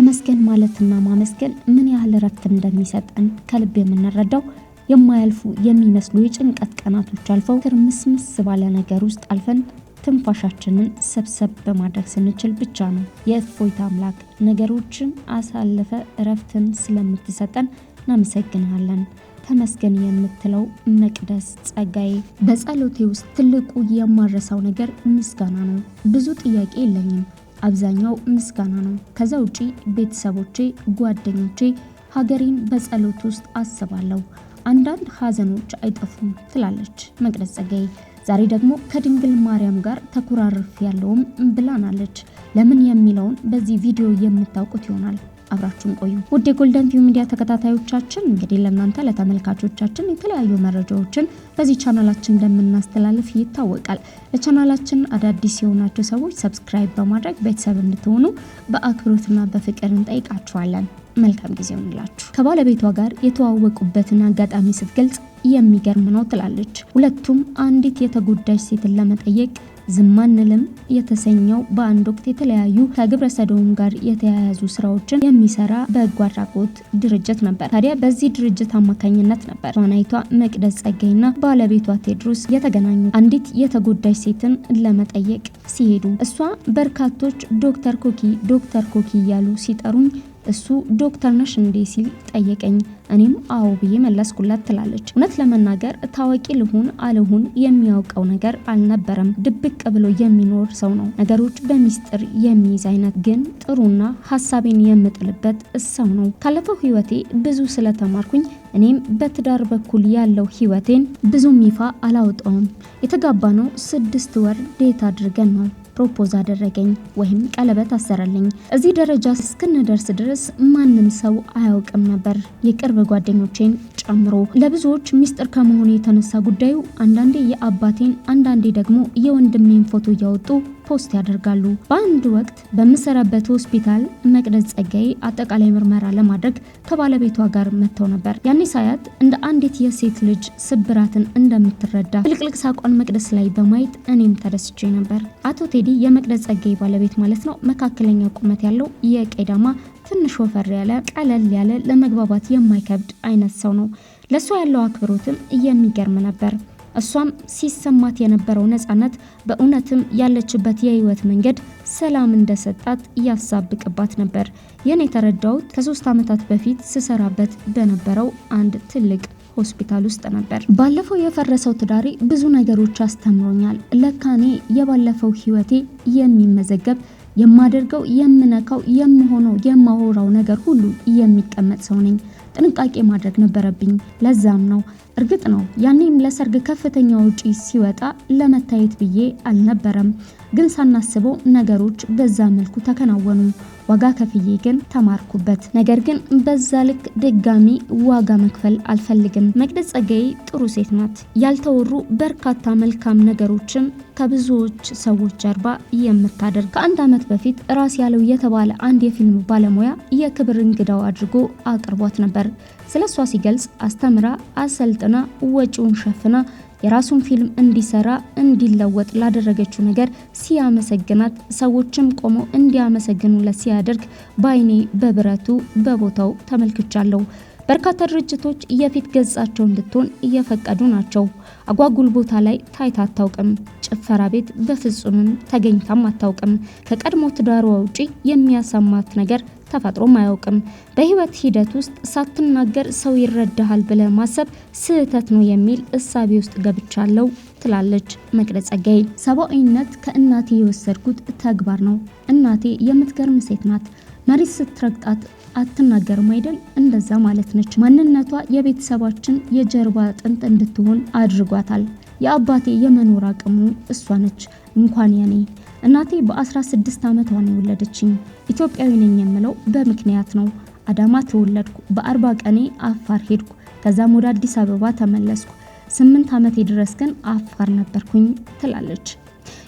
ተመስገን ማለትና ማመስገን ምን ያህል ረፍት እንደሚሰጠን ከልብ የምንረዳው የማያልፉ የሚመስሉ የጭንቀት ቀናቶች አልፈው ትርምስምስ ባለ ነገር ውስጥ አልፈን ትንፋሻችንን ሰብሰብ በማድረግ ስንችል ብቻ ነው። የእፎይታ አምላክ ነገሮችን አሳልፈ ረፍትን ስለምትሰጠን እናመሰግናለን። ተመስገን የምትለው መቅደስ ጸጋዬ። በጸሎቴ ውስጥ ትልቁ የማረሳው ነገር ምስጋና ነው። ብዙ ጥያቄ የለኝም፣ አብዛኛው ምስጋና ነው። ከዛ ውጪ ቤተሰቦቼ፣ ጓደኞቼ፣ ሀገሬን በጸሎት ውስጥ አስባለሁ። አንዳንድ ሀዘኖች አይጠፉም ትላለች መቅደስ ጸጋዬ። ዛሬ ደግሞ ከድንግል ማርያም ጋር ተኮራርፍ ያለውም ብላናለች። ለምን የሚለውን በዚህ ቪዲዮ የምታውቁት ይሆናል። አብራችሁን ቆዩ። ውድ የጎልደን ቪው ሚዲያ ተከታታዮቻችን፣ እንግዲህ ለእናንተ ለተመልካቾቻችን የተለያዩ መረጃዎችን በዚህ ቻናላችን እንደምናስተላልፍ ይታወቃል። ለቻናላችን አዳዲስ የሆናችሁ ሰዎች ሰብስክራይብ በማድረግ ቤተሰብ እንድትሆኑ በአክብሮትና በፍቅር እንጠይቃችኋለን። መልካም ጊዜ ይሁንላችሁ። ከባለቤቷ ጋር የተዋወቁበትን አጋጣሚ ስትገልጽ የሚገርም ነው ትላለች። ሁለቱም አንዲት የተጎዳች ሴትን ለመጠየቅ ዝም አንልም የተሰኘው በአንድ ወቅት የተለያዩ ከግብረ ሰዶም ጋር የተያያዙ ስራዎችን የሚሰራ በጎ አድራጎት ድርጅት ነበር። ታዲያ በዚህ ድርጅት አማካኝነት ነበር ተዋናይቷ መቅደስ ጸጋዬና ባለቤቷ ቴዎድሮስ የተገናኙት። አንዲት የተጎዳች ሴትን ለመጠየቅ ሲሄዱ እሷ በርካቶች ዶክተር ኮኪ እያሉ ሲጠሩኝ እሱ ዶክተር ነሽ እንዴ ሲል ጠየቀኝ። እኔም አዎ ብዬ መለስኩላት ትላለች። እውነት ለመናገር ታዋቂ ልሁን አልሁን የሚያውቀው ነገር አልነበረም። ድብቅ ብሎ የሚኖር ሰው ነው። ነገሮች በሚስጥር የሚይዝ አይነት፣ ግን ጥሩና ሀሳቤን የምጥልበት ሰው ነው። ካለፈው ህይወቴ ብዙ ስለተማርኩኝ እኔም በትዳር በኩል ያለው ህይወቴን ብዙም ይፋ አላወጣውም። የተጋባ ነው 6 ወር ዴት አድርገን ነው ፕሮፖዝ አደረገኝ ወይም ቀለበት አሰረልኝ። እዚህ ደረጃ እስክንደርስ ድረስ ማንም ሰው አያውቅም ነበር፣ የቅርብ ጓደኞቼን ጨምሮ። ለብዙዎች ሚስጥር ከመሆኑ የተነሳ ጉዳዩ አንዳንዴ የአባቴን አንዳንዴ ደግሞ የወንድሜን ፎቶ እያወጡ ፖስት ያደርጋሉ። በአንድ ወቅት በምሰራበት ሆስፒታል መቅደስ ጸጋዬ አጠቃላይ ምርመራ ለማድረግ ከባለቤቷ ጋር መጥተው ነበር። ያኔ ሳያት እንደ አንዲት የሴት ልጅ ስብራትን እንደምትረዳ ፍልቅልቅ ሳቋን መቅደስ ላይ በማየት እኔም ተደስቼ ነበር። አቶ ቴዲ የመቅደስ ጸጋዬ ባለቤት ማለት ነው። መካከለኛ ቁመት ያለው የቄዳማ ትንሽ ወፈር ያለ ቀለል ያለ ለመግባባት የማይከብድ አይነት ሰው ነው። ለሷ ያለው አክብሮትም የሚገርም ነበር። እሷም ሲሰማት የነበረው ነፃነት በእውነትም ያለችበት የህይወት መንገድ ሰላም እንደሰጣት ያሳብቅባት ነበር። የኔ የተረዳሁት ከ3 ዓመታት በፊት ስሰራበት በነበረው አንድ ትልቅ ሆስፒታል ውስጥ ነበር። ባለፈው የፈረሰው ትዳሬ ብዙ ነገሮች አስተምሮኛል። ለካኔ የባለፈው ህይወቴ የሚመዘገብ የማደርገው የምነካው የምሆነው የማወራው ነገር ሁሉ የሚቀመጥ ሰው ነኝ። ጥንቃቄ ማድረግ ነበረብኝ። ለዛም ነው እርግጥ ነው ያኔም ለሰርግ ከፍተኛ ወጪ ሲወጣ ለመታየት ብዬ አልነበረም፣ ግን ሳናስበው ነገሮች በዛ መልኩ ተከናወኑ። ዋጋ ከፍዬ ግን ተማርኩበት። ነገር ግን በዛ ልክ ድጋሚ ዋጋ መክፈል አልፈልግም። መቅደስ ጸጋዬ ጥሩ ሴት ናት። ያልተወሩ በርካታ መልካም ነገሮችን ከብዙዎች ሰዎች ጀርባ የምታደርግ። ከ1 ዓመት በፊት ራስ ያለው የተባለ አንድ የፊልም ባለሙያ የክብር እንግዳው አድርጎ አቅርቧት ነበር። ስለሷ ሲገልጽ አስተምራ አሰልጥና ወጪውን ሸፍና የራሱን ፊልም እንዲሰራ እንዲለወጥ ላደረገችው ነገር ሲያመሰግናት ሰዎችም ቆመው እንዲያመሰግኑለት ሲያደርግ ባይኔ በብረቱ በቦታው ተመልክቻለሁ። በርካታ ድርጅቶች የፊት ገጻቸው እንድትሆን እየፈቀዱ ናቸው። አጓጉል ቦታ ላይ ታይታ አታውቅም። ጭፈራ ቤት በፍጹምም ተገኝታም አታውቅም። ከቀድሞ ትዳሯ ውጪ የሚያሰማት ነገር ተፈጥሮም አያውቅም። በህይወት ሂደት ውስጥ ሳትናገር ሰው ይረዳሃል ብለ ማሰብ ስህተት ነው የሚል እሳቤ ውስጥ ገብቻለሁ ትላለች መቅደስ ጸጋዬ። ሰብአዊነት ከእናቴ የወሰድኩት ተግባር ነው። እናቴ የምትገርም ሴት ናት። መሬት ስትረግጣት አትናገርም አይደል? እንደዛ ማለት ነች። ማንነቷ የቤተሰባችን የጀርባ አጥንት እንድትሆን አድርጓታል። የአባቴ የመኖር አቅሙ እሷ ነች። እንኳን የኔ እናቴ በ16 ዓመቷ ነው የወለደችኝ። ኢትዮጵያዊ ነኝ የምለው በምክንያት ነው። አዳማ ተወለድኩ። በ40 ቀኔ አፋር ሄድኩ። ከዛም ወደ አዲስ አበባ ተመለስኩ። 8 ዓመቴ ድረስ ግን አፋር ነበርኩኝ ትላለች።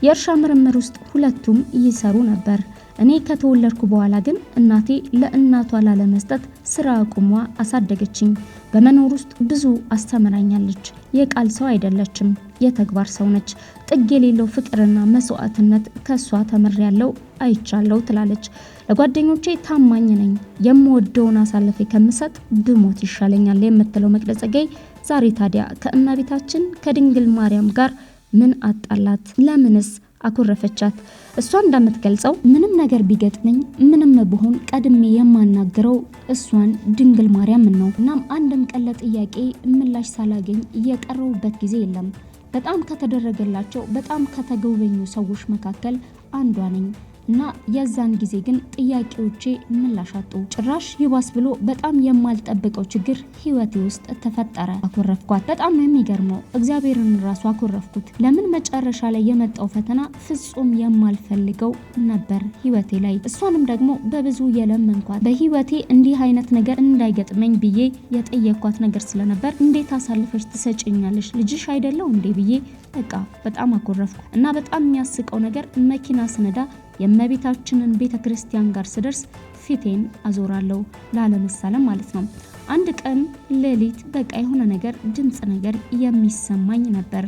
የእርሻ ምርምር ውስጥ ሁለቱም ይሰሩ ነበር። እኔ ከተወለድኩ በኋላ ግን እናቴ ለእናቷ ላለመስጠት ስራ አቁሟ አሳደገችኝ። በመኖር ውስጥ ብዙ አስተምራኛለች። የቃል ሰው አይደለችም፣ የተግባር ሰው ነች። ጥግ የሌለው ፍቅርና መስዋዕትነት ከሷ ተምሬያለሁ፣ አይቻለሁ ትላለች። ለጓደኞቼ ታማኝ ነኝ፣ የምወደውን አሳልፌ ከምሰጥ ብሞት ይሻለኛል የምትለው መቅደስ ጸጋዬ ዛሬ ታዲያ ከእመቤታችን ከድንግል ማርያም ጋር ምን አጣላት? ለምንስ አኮረፈቻት? እሷ እንደምትገልጸው ምንም ነገር ቢገጥመኝ ምንም ብሆን ቀድሜ የማናገረው እሷን ድንግል ማርያም ነው። እናም አንድም ቀን ለጥያቄ ምላሽ ሳላገኝ የቀረውበት ጊዜ የለም። በጣም ከተደረገላቸው በጣም ከተጎበኙ ሰዎች መካከል አንዷ ነኝ እና የዛን ጊዜ ግን ጥያቄዎቼ ምላሽ አጡ። ጭራሽ ይባስ ብሎ በጣም የማልጠብቀው ችግር ህይወቴ ውስጥ ተፈጠረ። አኮረፍኳት። በጣም ነው የሚገርመው። እግዚአብሔርን ራሱ አኮረፍኩት። ለምን መጨረሻ ላይ የመጣው ፈተና ፍጹም የማልፈልገው ነበር ህይወቴ ላይ። እሷንም ደግሞ በብዙ የለመንኳት በህይወቴ እንዲህ አይነት ነገር እንዳይገጥመኝ ብዬ የጠየኳት ነገር ስለነበር እንዴት አሳልፈሽ ትሰጭኛለሽ? ልጅሽ አይደለው እንዴ ብዬ በቃ በጣም አኮረፍኩ። እና በጣም የሚያስቀው ነገር መኪና ስነዳ የእመቤታችንን ቤተክርስቲያን ጋር ስደርስ ፊቴን አዞራለሁ ላለመሳለም ማለት ነው። አንድ ቀን ሌሊት በቃ የሆነ ነገር ድምጽ ነገር የሚሰማኝ ነበር።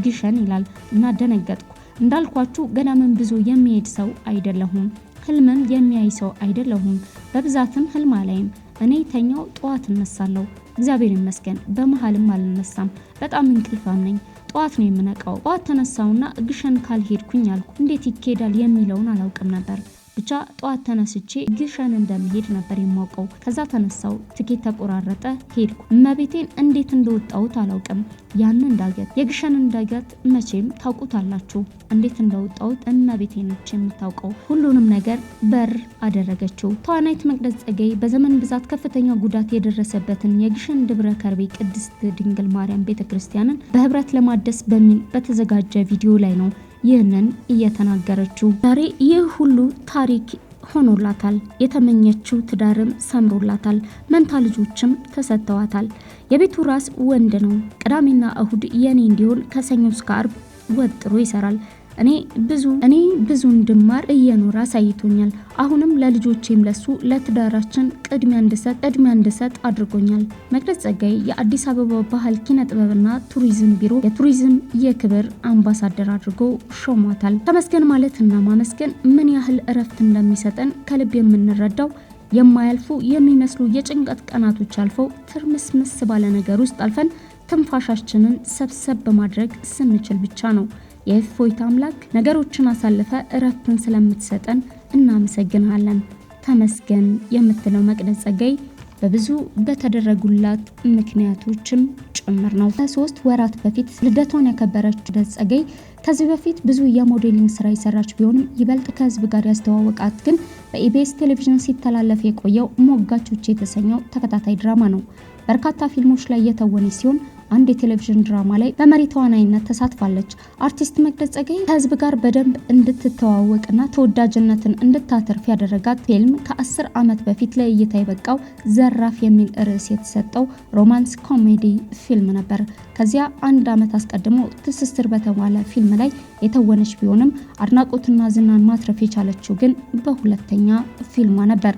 ግሸን ይላል እና ደነገጥኩ። እንዳልኳችሁ ገና ምን ብዙ የሚሄድ ሰው አይደለሁም። ህልምም የሚያይ ሰው አይደለሁም። በብዛትም ህልም አላይም። እኔ ተኛው ጠዋት እነሳለሁ። እግዚአብሔር ይመስገን በመሃልም አልነሳም። በጣም እንቅልፋም ነኝ። ጠዋት ነው የምነቃው። ጠዋት ተነሳውና ግሸን ካልሄድኩኝ አልኩ። እንዴት ይኬዳል የሚለውን አላውቅም ነበር። ብቻ ጠዋት ተነስቼ ግሸን እንደምሄድ ነበር የማውቀው። ከዛ ተነሳው፣ ትኬት ተቆራረጠ፣ ሄድኩ። እመቤቴን እንዴት እንደወጣሁት አላውቅም። ያንን ዳገት የግሸንን ዳገት መቼም ታውቁታላችሁ። እንዴት እንደወጣሁት እመቤቴ ነች የምታውቀው። ሁሉንም ነገር በር አደረገችው። ተዋናይት መቅደስ ጸጋዬ በዘመን ብዛት ከፍተኛ ጉዳት የደረሰበትን የግሸን ደብረ ከርቤ ቅድስት ድንግል ማርያም ቤተክርስቲያንን በህብረት ለማደስ በሚል በተዘጋጀ ቪዲዮ ላይ ነው ይህንን እየተናገረችው። ዛሬ ይህ ሁሉ ታሪክ ሆኖላታል። የተመኘችው ትዳርም ሰምሮላታል። መንታ ልጆችም ተሰጥተዋታል። የቤቱ ራስ ወንድ ነው። ቅዳሜና እሁድ የኔ እንዲሆን ከሰኞ እስከ አርብ ወጥሮ ይሰራል። እኔ ብዙ እንድማር እየኖረ አሳይቶኛል። አሁንም ለልጆቼም ለሱ ለትዳራችን ቅድሚያ እንድሰጥ አድርጎኛል። መቅደስ ጸጋዬ የአዲስ አበባ ባህል ኪነ ጥበብና ቱሪዝም ቢሮ የቱሪዝም የክብር አምባሳደር አድርጎ ሾሟታል። ተመስገን ማለትና ማመስገን ምን ያህል እረፍት እንደሚሰጠን ከልብ የምንረዳው የማያልፉ የሚመስሉ የጭንቀት ቀናቶች አልፈው ትርምስምስ ባለ ነገር ውስጥ አልፈን ትንፋሻችንን ሰብሰብ በማድረግ ስንችል ብቻ ነው። የእፎይታ አምላክ ነገሮችን አሳልፈ እረፍትን ስለምትሰጠን እናመሰግናለን። ተመስገን የምትለው መቅደስ ጸጋዬ በብዙ በተደረጉላት ምክንያቶችም ጭምር ነው። ከ3 ወራት በፊት ልደቷን ያከበረች መቅደስ ጸጋዬ ከዚህ በፊት ብዙ የሞዴሊንግ ስራ የሰራች ቢሆንም ይበልጥ ከህዝብ ጋር ያስተዋወቃት ግን በኢቢኤስ ቴሌቪዥን ሲተላለፍ የቆየው ሞጋቾች የተሰኘው ተከታታይ ድራማ ነው። በርካታ ፊልሞች ላይ የተወነች ሲሆን አንድ የቴሌቪዥን ድራማ ላይ በመሪ ተዋናይነት ተሳትፋለች። አርቲስት መቅደስ ጸጋዬ ከህዝብ ጋር በደንብ እንድትተዋወቅና ተወዳጅነትን እንድታተርፍ ያደረጋት ፊልም ከ10 ዓመት በፊት ለእይታ የበቃው ዘራፍ የሚል ርዕስ የተሰጠው ሮማንስ ኮሜዲ ፊልም ነበር። ከዚያ 1 ዓመት አስቀድሞ ትስስር በተባለ ፊልም ላይ የተወነች ቢሆንም አድናቆትና ዝናን ማትረፍ የቻለችው ግን በሁለተኛ ፊልሟ ነበር።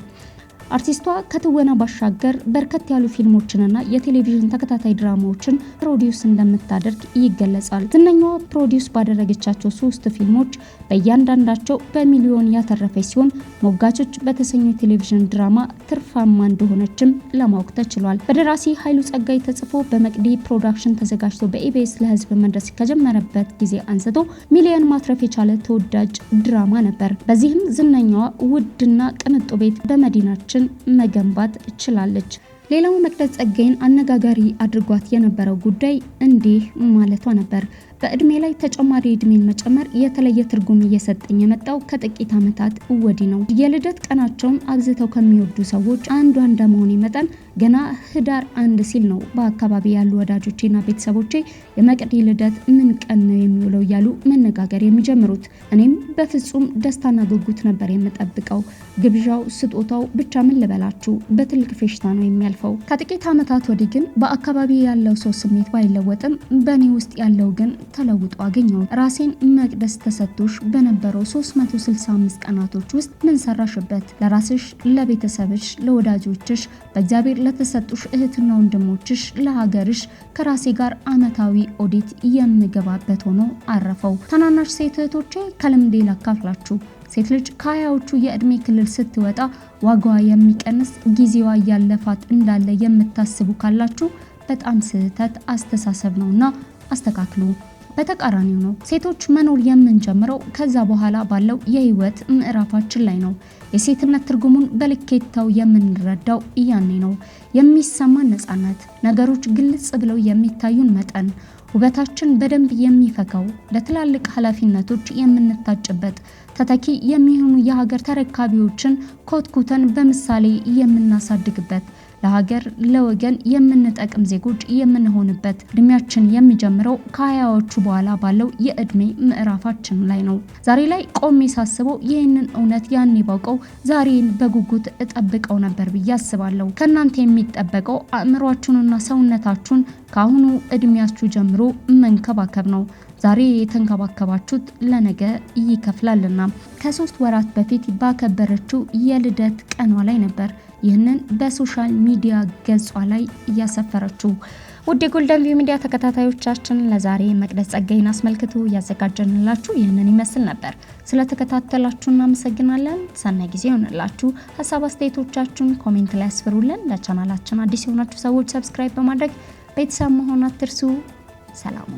አርቲስቷ ከትወና ባሻገር በርከት ያሉ ፊልሞችንና የቴሌቪዥን ተከታታይ ድራማዎችን ፕሮዲዩስ እንደምታደርግ ይገለጻል። ዝነኛዋ ፕሮዲዩስ ባደረገቻቸው 3 ፊልሞች በእያንዳንዳቸው በሚሊዮን ያተረፈች ሲሆን ሞጋቾች በተሰኘው የቴሌቪዥን ድራማ ትርፋማ እንደሆነችም ለማወቅ ተችሏል። በደራሲ ኃይሉ ጸጋይ ተጽፎ በመቅዲ ፕሮዳክሽን ተዘጋጅቶ በኢቢኤስ ለህዝብ መድረስ ከጀመረበት ጊዜ አንስቶ ሚሊዮን ማትረፍ የቻለ ተወዳጅ ድራማ ነበር። በዚህም ዝነኛዋ ውድና ቅንጡ ቤት በመዲናችን መገንባት ችላለች። ሌላው መቅደስ ጸጋዬን አነጋጋሪ አድርጓት የነበረው ጉዳይ እንዲህ ማለቷ ነበር። በእድሜ ላይ ተጨማሪ እድሜን መጨመር የተለየ ትርጉም እየሰጠኝ የመጣው ከጥቂት ዓመታት ወዲህ ነው። የልደት ቀናቸውን አብዝተው ከሚወዱ ሰዎች አንዷ እንደመሆኔ መጠን ገና ህዳር 1 ሲል ነው በአካባቢ ያሉ ወዳጆቼና ቤተሰቦቼ የመቅዲ ልደት ምን ቀን ነው የሚውለው እያሉ መነጋገር የሚጀምሩት። እኔም በፍጹም ደስታና ጉጉት ነበር የምጠብቀው። ግብዣው፣ ስጦታው ብቻ ምን ልበላችሁ በትልቅ ፌሽታ ነው የሚያልፈው። ከጥቂት ዓመታት ወዲህ ግን በአካባቢ ያለው ሰው ስሜት ባይለወጥም በእኔ ውስጥ ያለው ግን ተለውጦ አገኘው። ራሴን መቅደስ ተሰጥቶሽ በነበረው 365 ቀናቶች ውስጥ ምን ሰራሽበት? ለራስሽ፣ ለቤተሰብሽ፣ ለወዳጆችሽ፣ በእግዚአብሔር ለተሰጡሽ እህትና ወንድሞችሽ፣ ለሀገርሽ ከራሴ ጋር አመታዊ ኦዲት የምገባበት ሆኖ አረፈው። ታናናሽ ሴት እህቶቼ ከልምዴ ላካፍላችሁ። ሴት ልጅ ከሀያዎቹ የእድሜ ክልል ስትወጣ ዋጋዋ የሚቀንስ ጊዜዋ ያለፋት እንዳለ የምታስቡ ካላችሁ በጣም ስህተት አስተሳሰብ ነውና አስተካክሉ። በተቃራኒው ነው። ሴቶች መኖር የምንጀምረው ከዛ በኋላ ባለው የህይወት ምዕራፋችን ላይ ነው። የሴትነት ትርጉሙን በልኬታው የምንረዳው ያኔ ነው። የሚሰማን ነፃነት፣ ነገሮች ግልጽ ብለው የሚታዩን መጠን፣ ውበታችን በደንብ የሚፈካው፣ ለትላልቅ ኃላፊነቶች የምንታጭበት፣ ተተኪ የሚሆኑ የሀገር ተረካቢዎችን ኮትኩተን በምሳሌ የምናሳድግበት፣ ለሀገር ለወገን የምንጠቅም ዜጎች የምንሆንበት እድሜያችን የሚጀምረው ከሀያዎቹ በኋላ ባለው የእድሜ ምዕራፋችን ላይ ነው። ዛሬ ላይ ቆሜ ሳስበው ይህንን እውነት ያኔ ባውቀው ዛሬን በጉጉት እጠብቀው ነበር ብዬ አስባለሁ። ከእናንተ የሚጠበቀው አእምሯችሁንና ሰውነታችሁን ከአሁኑ እድሜያችሁ ጀምሮ መንከባከብ ነው። ዛሬ የተንከባከባችሁት ለነገ ይከፍላልና። ከ3 ወራት በፊት ባከበረችው የልደት ቀኗ ላይ ነበር ይህንን በሶሻል ሚዲያ ገጿ ላይ እያሰፈረችው። ውድ የጎልደን ቪው ሚዲያ ተከታታዮቻችን ለዛሬ መቅደስ ጸጋይን አስመልክቶ ያዘጋጀንላችሁ ይህንን ይመስል ነበር። ስለተከታተላችሁ እናመሰግናለን። ሰናይ ጊዜ ይሆንላችሁ። ሀሳብ አስተያየቶቻችሁን ኮሜንት ላይ አስፍሩልን። ለቻናላችን አዲስ የሆናችሁ ሰዎች ሰብስክራይብ በማድረግ ቤተሰብ መሆን አትርሱ። ሰላም